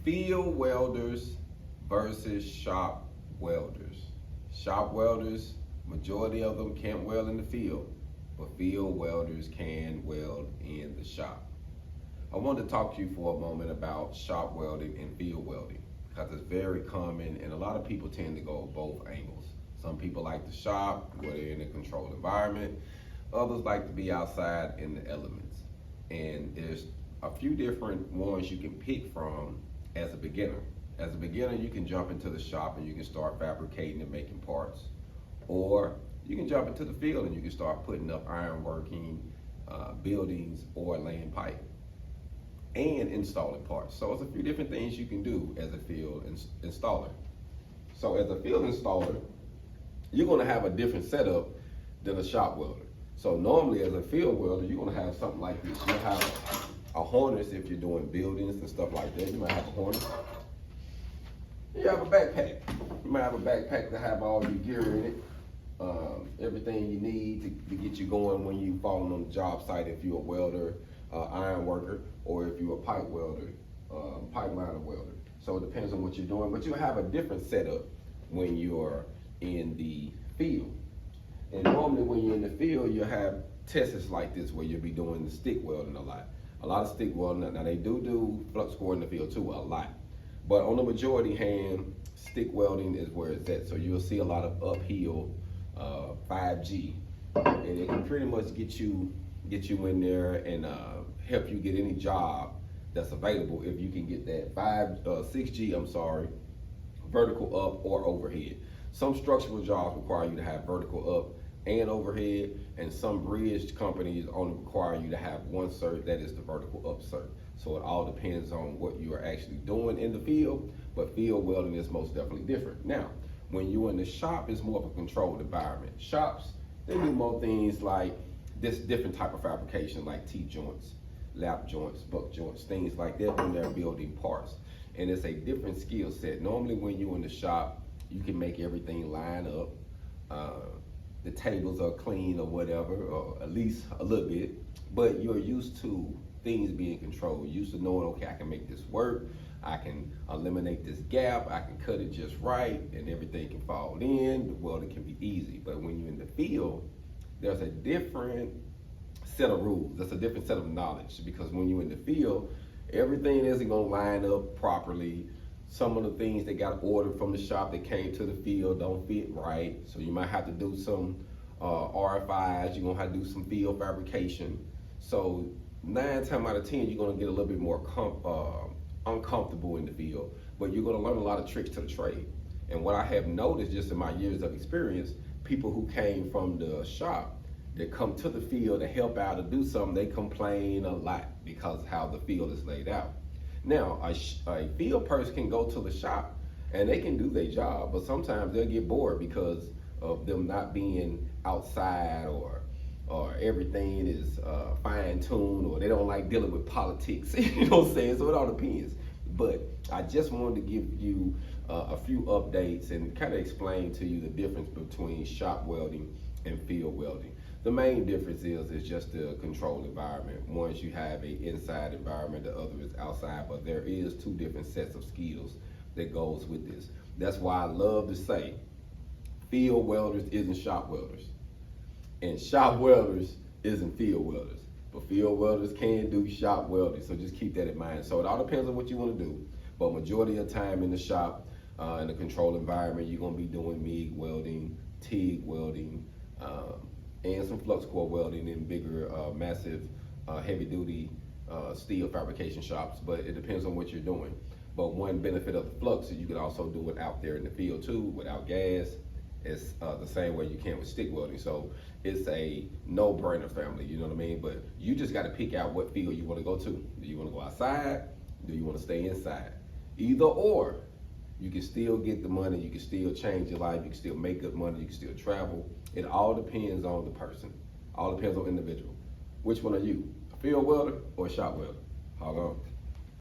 Field welders versus shop welders. Shop welders, majority of them can't weld in the field, but field welders can weld in the shop. I wanted to talk to you for a moment about shop welding and field welding because it's very common and a lot of people tend to go both angles. Some people like the shop where they're in a controlled environment. Others like to be outside in the elements. And there's a few different ones you can pick from as a beginner. As a beginner, you can jump into the shop and you can start fabricating and making parts. Or you can jump into the field and you can start putting up ironworking, buildings, or laying pipe and installing parts. So it's a few different things you can do as a field installer. So as a field installer, you're gonna have a different setup than a shop welder. So normally as a field welder, you're gonna have something like this. You'll have a harness if you're doing buildings and stuff like that. You might have a harness. You have a backpack. You might have a backpack to have all your gear in it. Everything you need to get you going when you falling on the job site if you're a welder, iron worker, or if you're a pipe welder, pipeline welder. So it depends on what you're doing, but you'll have a different setup when you're in the field. And normally when you're in the field, you'll have tests like this where you'll be doing the stick welding a lot. A lot of stick welding. Now they do flux core in the field too, a lot. But on the majority hand, stick welding is where it's at. So you'll see a lot of uphill 5G, and it can pretty much get you in there and help you get any job that's available if you can get that 6G, vertical up or overhead. Some structural jobs require you to have vertical up and overhead, and some bridge companies only require you to have one cert, that is the vertical up cert. So it all depends on what you are actually doing in the field, but field welding is most definitely different. Now, when you're in the shop, it's more of a controlled environment. Shops, they do more things like this different type of fabrication, like T-joints, lap joints, butt joints, things like that when they're building parts. And it's a different skill set. Normally when you're in the shop, you can make everything line up. The tables are clean or whatever, or at least a little bit, but you're used to things being controlled. You're used to knowing, okay, I can make this work, I can eliminate this gap, I can cut it just right, and everything can fall in, the welding can be easy. But when you're in the field, there's a different set of rules, there's a different set of knowledge, because when you're in the field, everything isn't gonna line up properly. Some of the things that got ordered from the shop that came to the field don't fit right. So you might have to do some RFIs, you're gonna have to do some field fabrication. So 9 times out of 10, you're gonna get a little bit more uncomfortable in the field, but you're gonna learn a lot of tricks to the trade. And what I have noticed just in my years of experience, people who came from the shop that come to the field to help out or do something, they complain a lot because of how the field is laid out. Now, a field person can go to the shop and they can do their job, but sometimes they'll get bored because of them not being outside, or everything is fine-tuned, or they don't like dealing with politics. You know what I'm saying? So it all depends. But I just wanted to give you a few updates and kind of explain to you the difference between shop welding and field welding. The main difference is just the controlled environment. Once you have an inside environment, the other is outside, but there is 2 different sets of skills that goes with this. That's why I love to say field welders isn't shop welders, and shop welders isn't field welders. But field welders can do shop welding, so just keep that in mind. So it all depends on what you want to do, but majority of the time in the shop, in a controlled environment, you're going to be doing MIG welding, TIG welding, and some flux core welding in bigger, massive, heavy-duty steel fabrication shops. But it depends on what you're doing. But one benefit of the flux is you can also do it out there in the field too, without gas. It's the same way you can with stick welding. So it's a no-brainer, family, you know what I mean? But you just got to pick out what field you want to go to. Do you want to go outside? Do you want to stay inside? Either or. You can still get the money, you can still change your life, you can still make good money, you can still travel. It all depends on the person. All depends on the individual. Which one are you? A field welder or a shop welder? Hold on.